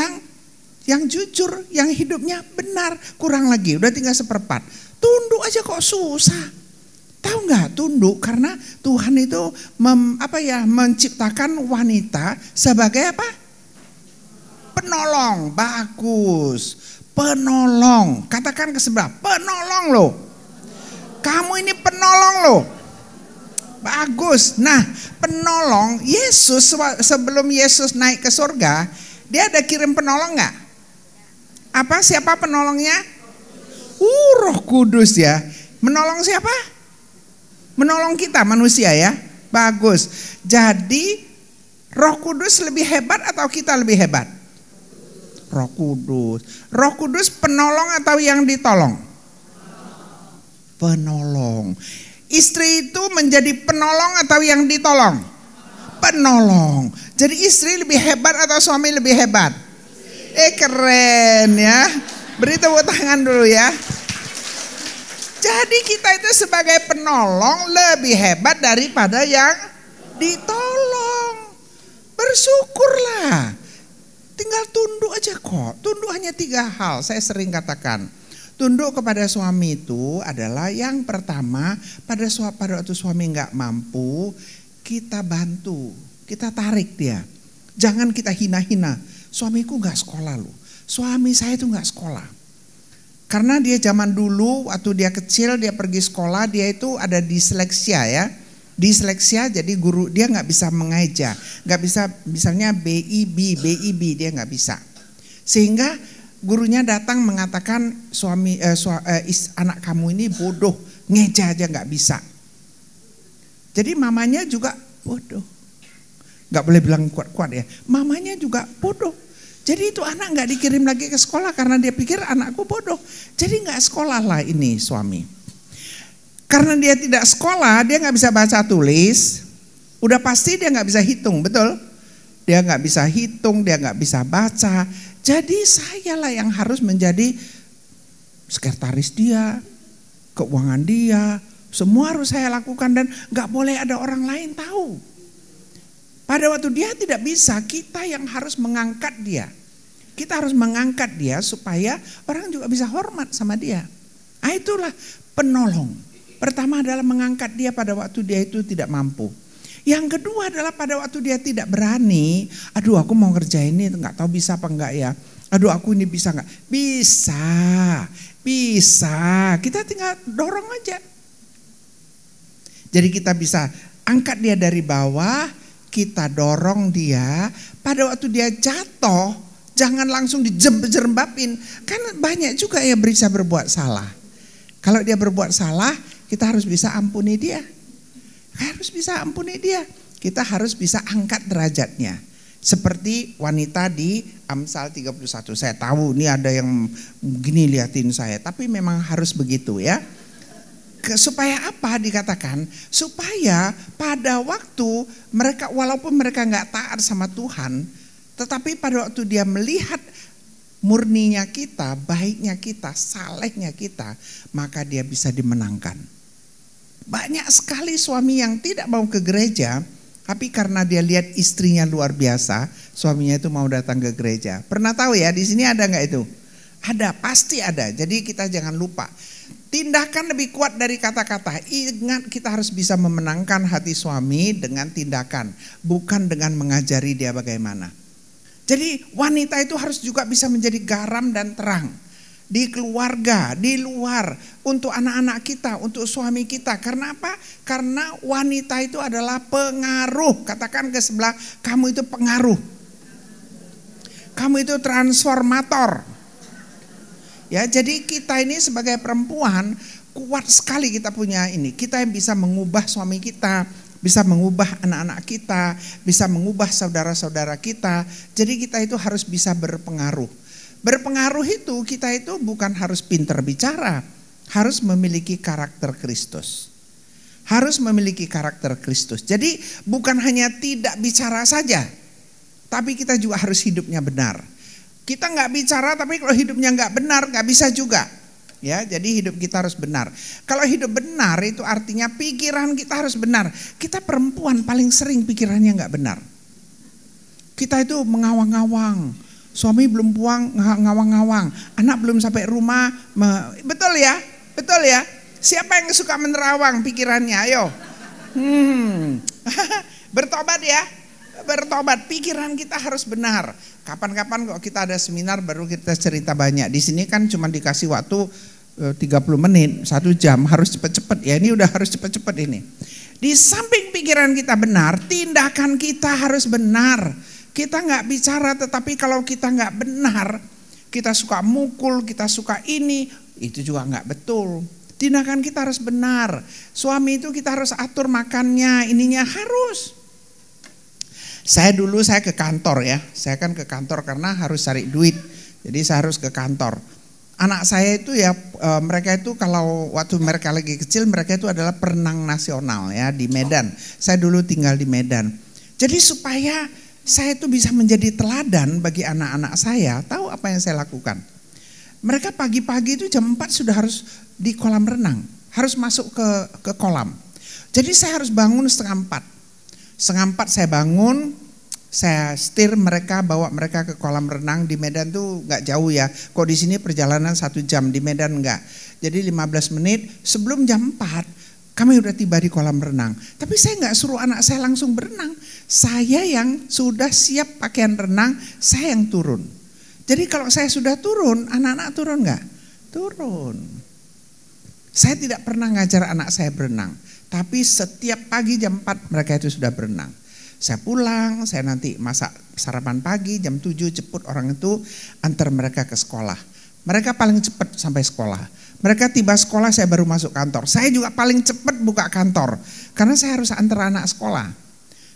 yang jujur, yang hidupnya benar, kurang lagi, udah tinggal 1/4. Tunduk aja kok susah. Tahu nggak, tunduk karena Tuhan itu menciptakan wanita sebagai apa? Penolong. Bagus. Penolong. Katakan ke sebelah, penolong loh. Kamu ini penolong loh. Bagus. Nah, penolong, Yesus sebelum Yesus naik ke surga, dia ada kirim penolong nggak? Siapa penolongnya? Roh Kudus ya. Menolong siapa? Menolong kita manusia ya. Bagus. Jadi Roh Kudus lebih hebat atau kita lebih hebat? Roh Kudus. Roh Kudus penolong atau yang ditolong? Penolong. Istri itu menjadi penolong atau yang ditolong? penolong. Jadi istri lebih hebat atau suami lebih hebat? Keren ya. Beri tepuk tangan dulu ya. Jadi kita itu sebagai penolong lebih hebat daripada yang ditolong. Bersyukurlah. Tinggal tunduk aja kok. Tunduk hanya 3 hal. Saya sering katakan. Tunduk kepada suami itu adalah yang pertama, pada waktu suami nggak mampu, kita bantu, kita tarik dia. Jangan kita hina-hina. Suamiku nggak sekolah loh. Suami saya itu nggak sekolah. Karena dia zaman dulu waktu dia kecil dia pergi sekolah, dia itu ada disleksia ya. Disleksia jadi guru dia nggak bisa mengajar, nggak bisa misalnya BIB dia nggak bisa. Sehingga gurunya datang mengatakan anak kamu ini bodoh, ngeja aja nggak bisa. Jadi mamanya juga bodoh, nggak boleh bilang kuat-kuat ya. Mamanya juga bodoh. Jadi itu anak nggak dikirim lagi ke sekolah karena dia pikir anakku bodoh. Jadi nggak sekolah lah ini suami. Karena dia tidak sekolah, dia nggak bisa baca tulis. Udah pasti dia nggak bisa hitung, betul? Dia nggak bisa hitung, dia nggak bisa baca. Jadi sayalah yang harus menjadi sekretaris dia, keuangan dia, semua harus saya lakukan dan gak boleh ada orang lain tahu. Pada waktu dia tidak bisa, kita yang harus mengangkat dia. Kita harus mengangkat dia supaya orang juga bisa hormat sama dia. Nah, itulah penolong. Pertama adalah mengangkat dia pada waktu dia itu tidak mampu. Yang kedua adalah pada waktu dia tidak berani, aduh aku mau kerjain ini nggak tahu bisa apa enggak ya. Aduh aku ini bisa nggak? Bisa. Kita tinggal dorong aja. Jadi kita bisa angkat dia dari bawah, kita dorong dia. Pada waktu dia jatuh, jangan langsung dijerembapin. Kan banyak juga yang bisa berbuat salah. Kalau dia berbuat salah, kita harus bisa ampuni dia. Harus bisa ampuni dia. Kita harus bisa angkat derajatnya. Seperti wanita di Amsal 31. Saya tahu ini ada yang gini liatin saya. Tapi memang harus begitu ya. Supaya apa dikatakan? Supaya pada waktu mereka, walaupun mereka gak taat sama Tuhan. Tetapi pada waktu dia melihat murninya kita, baiknya kita, salehnya kita. Maka dia bisa dimenangkan. Banyak sekali suami yang tidak mau ke gereja, tapi karena dia lihat istrinya luar biasa, suaminya itu mau datang ke gereja. Pernah tahu ya, di sini ada nggak itu? Ada, pasti ada. Jadi kita jangan lupa. Tindakan lebih kuat dari kata-kata. Ingat, kita harus bisa memenangkan hati suami dengan tindakan, bukan dengan mengajari dia bagaimana. Jadi wanita itu harus juga bisa menjadi garam dan terang. Di keluarga, di luar, untuk anak-anak kita, untuk suami kita. Karena apa? Karena wanita itu adalah pengaruh. Katakan ke sebelah, kamu itu pengaruh. Kamu itu transformator. Ya, jadi kita ini sebagai perempuan kuat sekali kita punya ini. Kita yang bisa mengubah suami kita, bisa mengubah anak-anak kita, bisa mengubah saudara-saudara kita. Jadi kita itu harus bisa berpengaruh. Berpengaruh itu kita itu bukan harus pintar bicara, harus memiliki karakter Kristus. Harus memiliki karakter Kristus. Jadi bukan hanya tidak bicara saja, tapi kita juga harus hidupnya benar. Kita nggak bicara tapi kalau hidupnya nggak benar nggak bisa juga. Ya, jadi hidup kita harus benar. Kalau hidup benar itu artinya pikiran kita harus benar. Kita perempuan paling sering pikirannya nggak benar. Kita itu mengawang-awang. Suami belum pulang ngawang-ngawang, anak belum sampai rumah, betul ya, betul ya. Siapa yang suka menerawang pikirannya? Ayo, bertobat ya, bertobat. Pikiran kita harus benar. Kapan-kapan kok kita ada seminar baru kita cerita banyak. Di sini kan cuma dikasih waktu 30 menit, 1 jam, harus cepet-cepet ya. Ini udah harus cepet-cepet ini. Di samping pikiran kita benar, tindakan kita harus benar. Kita nggak bicara, tetapi kalau kita nggak benar, kita suka mukul, kita suka ini, itu juga nggak betul. Tindakan kita harus benar. Suami itu kita harus atur makannya, ininya harus. Saya ke kantor ya, saya kan ke kantor karena harus cari duit, jadi saya harus ke kantor. Anak saya itu ya, mereka itu kalau waktu mereka lagi kecil, mereka itu adalah perenang nasional ya di Medan. Saya dulu tinggal di Medan. Jadi supaya saya itu bisa menjadi teladan bagi anak-anak saya, tahu apa yang saya lakukan? Mereka pagi-pagi itu jam 4 sudah harus di kolam renang, harus masuk ke kolam. Jadi saya harus bangun setengah 4. Setengah 4 saya bangun, saya setir mereka, bawa mereka ke kolam renang. Di Medan tuh nggak jauh ya, kok di sini perjalanan 1 jam, di Medan enggak. Jadi 15 menit sebelum jam 4 kami udah tiba di kolam renang. Tapi saya nggak suruh anak saya langsung berenang. Saya yang sudah siap pakaian renang, saya yang turun. Jadi kalau saya sudah turun, anak-anak turun nggak? Turun. Saya tidak pernah ngajar anak saya berenang. Tapi setiap pagi jam 4 mereka itu sudah berenang. Saya pulang, saya nanti masak sarapan pagi, jam 7 jemput orang itu, antar mereka ke sekolah. Mereka paling cepat sampai sekolah. Mereka tiba sekolah, saya baru masuk kantor. Saya juga paling cepat buka kantor. Karena saya harus antar anak sekolah.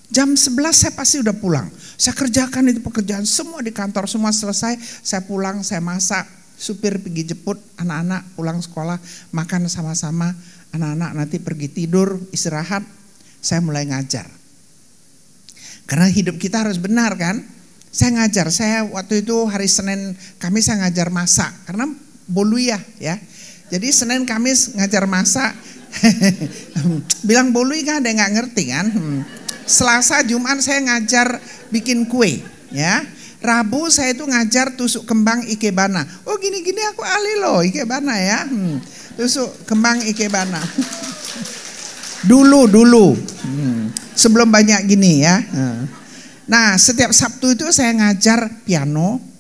Jam 11 saya pasti udah pulang. Saya kerjakan itu pekerjaan semua di kantor, semua selesai. Saya pulang, saya masak, supir pergi jemput anak-anak pulang sekolah, makan sama-sama. Anak-anak nanti pergi tidur, istirahat. Saya mulai ngajar. Karena hidup kita harus benar kan. Saya ngajar, saya waktu itu hari Senin Kamis saya ngajar masak. Karena boluyah ya. Jadi Senin Kamis ngajar masak. Bilang bolui kan ada yang gak ngerti kan. Selasa Jumat saya ngajar bikin kue ya. Rabu saya itu ngajar tusuk kembang ikebana. Oh gini-gini aku ahli loh ikebana ya. Tusuk kembang ikebana. Dulu. Sebelum banyak gini ya. Nah setiap Sabtu itu saya ngajar piano.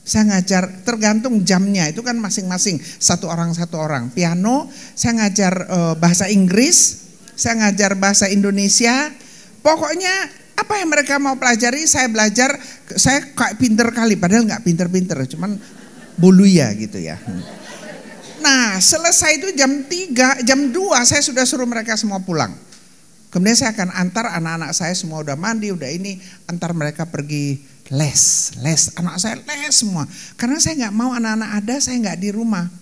Saya ngajar tergantung jamnya, itu kan masing-masing satu orang. Piano, saya ngajar bahasa Inggris, saya ngajar bahasa Indonesia. Pokoknya apa yang mereka mau pelajari saya belajar. Saya kayak pinter kali, padahal nggak pinter-pinter, cuman buluya gitu ya. Nah selesai itu jam 3, jam 2 saya sudah suruh mereka semua pulang. Kemudian saya akan antar anak-anak saya semua udah mandi, udah ini, antar mereka pergi les, anak saya les semua. Karena saya nggak mau anak-anak ada, saya nggak di rumah.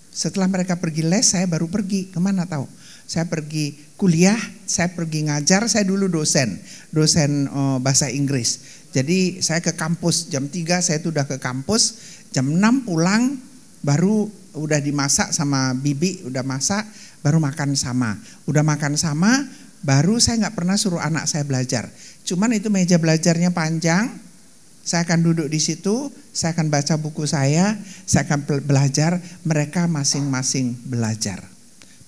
Setelah mereka pergi les, saya baru pergi kemana tahu? Saya pergi kuliah, saya pergi ngajar. Saya dulu dosen bahasa Inggris. Jadi saya ke kampus jam 3 saya tuh udah ke kampus, jam 6 pulang, baru udah dimasak sama bibi, udah masak, baru makan sama. Udah makan sama, baru saya nggak pernah suruh anak saya belajar. Cuman itu meja belajarnya panjang. Saya akan duduk di situ, saya akan baca buku saya akan belajar, mereka masing-masing belajar.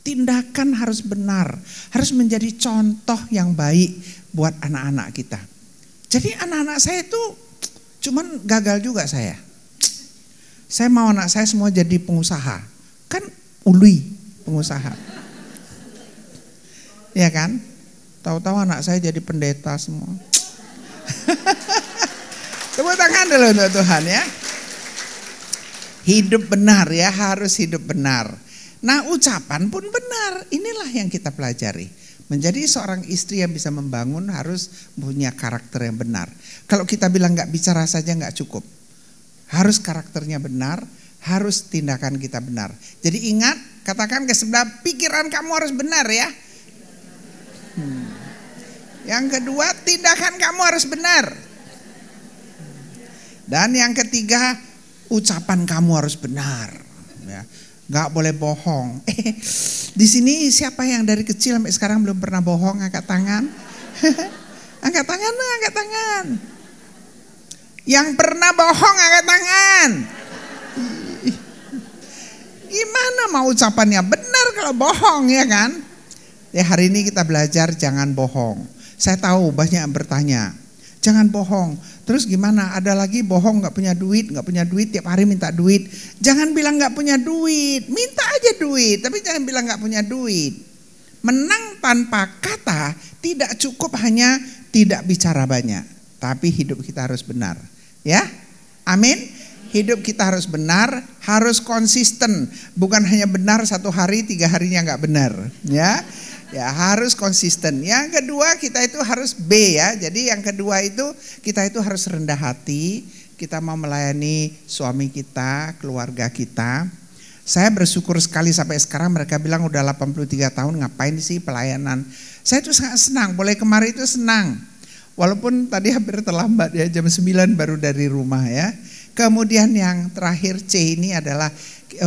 Tindakan harus benar, harus menjadi contoh yang baik buat anak-anak kita. Jadi anak-anak saya itu cuman gagal juga saya. Saya mau anak saya semua jadi pengusaha, kan ului pengusaha. Ya kan? Tahu-tahu anak saya jadi pendeta semua. Tepuk tangan dulu untuk Tuhan ya. Hidup benar ya, harus hidup benar. Nah ucapan pun benar, inilah yang kita pelajari. Menjadi seorang istri yang bisa membangun harus punya karakter yang benar. Kalau kita bilang gak bicara saja gak cukup. Harus karakternya benar, harus tindakan kita benar. Jadi ingat, katakan ke sebelah, pikiran kamu harus benar ya. Yang kedua, tindakan kamu harus benar. Dan yang ketiga, ucapan kamu harus benar. Ya, nggak boleh bohong. Di sini siapa yang dari kecil sampai sekarang belum pernah bohong? Angkat tangan. Angkat tangan, angkat tangan. Yang pernah bohong, angkat tangan. Gimana mau ucapannya benar kalau bohong ya kan? Ya hari ini kita belajar jangan bohong. Saya tahu banyak yang bertanya, jangan bohong. Terus gimana? Ada lagi bohong nggak punya duit tiap hari minta duit. Jangan bilang nggak punya duit, minta aja duit, tapi jangan bilang nggak punya duit. Menang tanpa kata tidak cukup hanya tidak bicara banyak, tapi hidup kita harus benar. Ya, amin. Hidup kita harus benar, harus konsisten. Bukan hanya benar 1 hari, 3 harinya nggak benar. Ya harus konsisten. Yang kedua kita itu harus B ya. Jadi yang kedua itu kita itu harus rendah hati. Kita mau melayani suami kita, keluarga kita. Saya bersyukur sekali sampai sekarang mereka bilang udah 83 tahun ngapain sih pelayanan. Saya itu sangat senang, boleh kemarin itu senang. Walaupun tadi hampir terlambat ya, jam 9 baru dari rumah ya. Kemudian yang terakhir C ini adalah,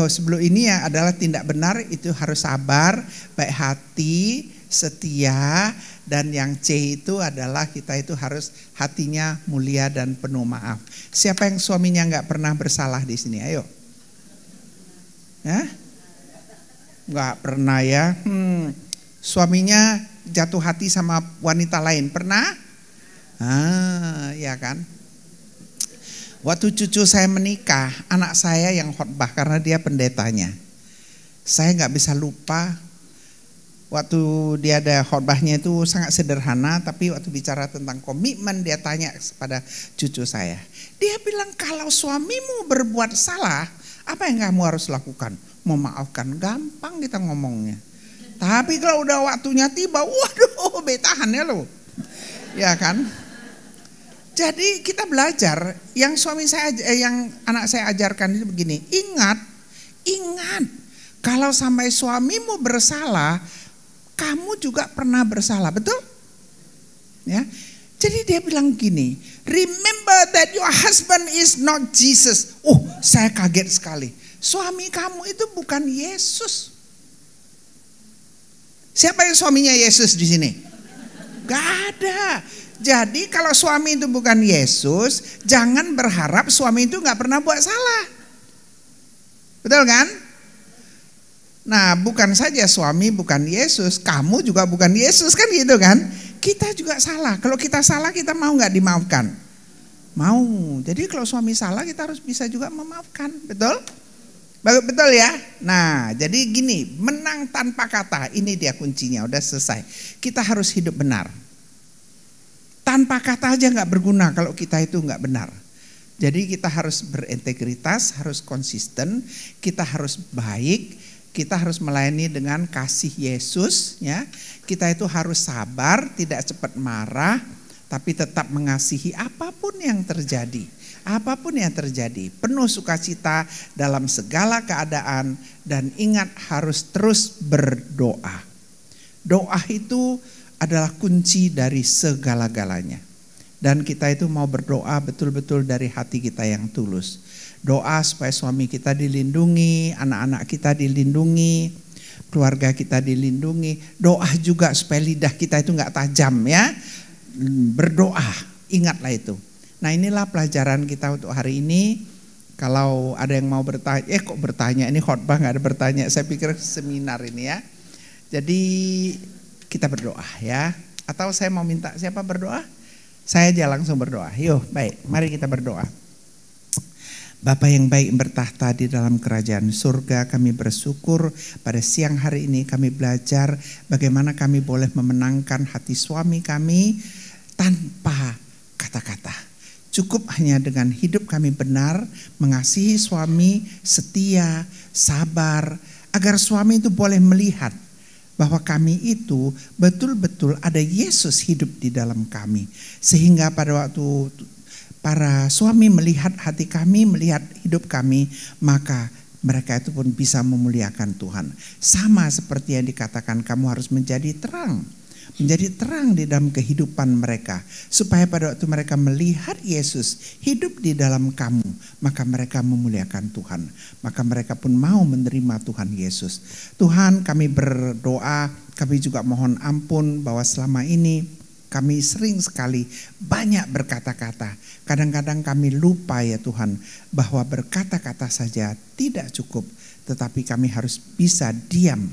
sebelum ini ya adalah tindak benar, itu harus sabar, baik hati, setia, dan yang C itu adalah kita itu harus hatinya mulia dan penuh maaf. Siapa yang suaminya nggak pernah bersalah di sini? Ayo. Ya? Nggak pernah ya. Suaminya jatuh hati sama wanita lain, pernah? Ya kan. Waktu cucu saya menikah, anak saya yang khotbah karena dia pendetanya. Saya nggak bisa lupa. Waktu dia ada khotbahnya itu sangat sederhana, tapi waktu bicara tentang komitmen dia tanya kepada cucu saya. Dia bilang, kalau suamimu berbuat salah, apa yang kamu harus lakukan? Memaafkan, gampang kita ngomongnya. Tapi kalau udah waktunya tiba, waduh betahan ya lo. Ya kan? Jadi kita belajar, yang anak saya ajarkan itu begini, ingat, kalau sampai suamimu bersalah, kamu juga pernah bersalah, betul? Ya. Jadi dia bilang gini, remember that your husband is not Jesus. Saya kaget sekali. Suami kamu itu bukan Yesus. Siapa yang suaminya Yesus di sini? Gak ada. Jadi kalau suami itu bukan Yesus, jangan berharap suami itu gak pernah buat salah. Betul kan? Nah, bukan saja suami bukan Yesus, kamu juga bukan Yesus, kan gitu kan? Kita juga salah. Kalau kita salah, kita mau nggak dimaafkan? Mau. Jadi kalau suami salah, kita harus bisa juga memaafkan, betul? Betul ya? Nah, jadi gini, menang tanpa kata, ini dia kuncinya, udah selesai. Kita harus hidup benar. Tanpa kata aja nggak berguna kalau kita itu nggak benar. Jadi kita harus berintegritas, harus konsisten, kita harus baik. Kita harus melayani dengan kasih Yesus ya. Kita itu harus sabar, tidak cepat marah, tapi tetap mengasihi apapun yang terjadi. Apapun yang terjadi, penuh sukacita dalam segala keadaan, dan ingat harus terus berdoa. Doa itu adalah kunci dari segala-galanya. Dan kita itu mau berdoa betul-betul dari hati kita yang tulus. Doa supaya suami kita dilindungi, anak-anak kita dilindungi, keluarga kita dilindungi. Doa juga supaya lidah kita itu nggak tajam ya. Berdoa, ingatlah itu. Nah, inilah pelajaran kita untuk hari ini. Kalau ada yang mau bertanya, kok bertanya, ini khotbah nggak ada bertanya. Saya pikir seminar ini ya. Jadi kita berdoa ya. Atau saya mau minta siapa berdoa? Saya aja langsung berdoa. Yuk, baik, mari kita berdoa. Bapa yang baik yang bertahta di dalam kerajaan surga, kami bersyukur pada siang hari ini kami belajar bagaimana kami boleh memenangkan hati suami kami tanpa kata-kata. Cukup hanya dengan hidup kami benar, mengasihi suami, setia, sabar, agar suami itu boleh melihat bahwa kami itu betul-betul ada Yesus hidup di dalam kami. Sehingga pada waktu para suami melihat hati kami, melihat hidup kami, maka mereka itu pun bisa memuliakan Tuhan. Sama seperti yang dikatakan, kamu harus menjadi terang. Menjadi terang di dalam kehidupan mereka. Supaya pada waktu mereka melihat Yesus hidup di dalam kamu, maka mereka memuliakan Tuhan. Maka mereka pun mau menerima Tuhan Yesus. Tuhan, kami berdoa, kami juga mohon ampun bahwa selama ini kami sering sekali banyak berkata-kata. Kadang-kadang kami lupa ya Tuhan, bahwa berkata-kata saja tidak cukup. Tetapi kami harus bisa diam,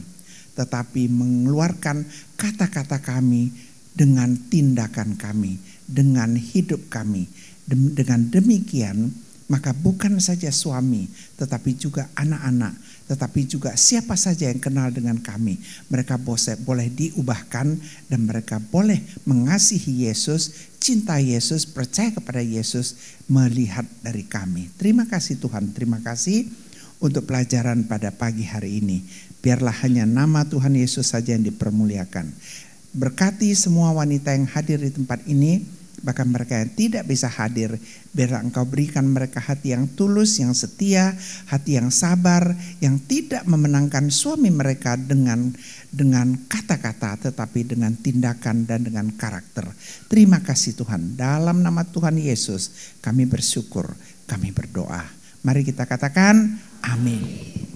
tetapi mengeluarkan kata-kata kami dengan tindakan kami, dengan hidup kami. Dengan demikian, maka bukan saja suami, tetapi juga anak-anak, tetapi juga siapa saja yang kenal dengan kami, mereka boleh diubahkan dan mereka boleh mengasihi Yesus, cinta Yesus, percaya kepada Yesus, melihat dari kami. Terima kasih Tuhan, terima kasih untuk pelajaran pada pagi hari ini. Biarlah hanya nama Tuhan Yesus saja yang dipermuliakan. Berkati semua wanita yang hadir di tempat ini, Bahkan mereka yang tidak bisa hadir, biarlah Engkau berikan mereka hati yang tulus, yang setia, hati yang sabar, yang tidak memenangkan suami mereka dengan kata-kata, tetapi dengan tindakan dan dengan karakter. Terima kasih Tuhan, dalam nama Tuhan Yesus kami bersyukur, kami berdoa. Mari kita katakan amin.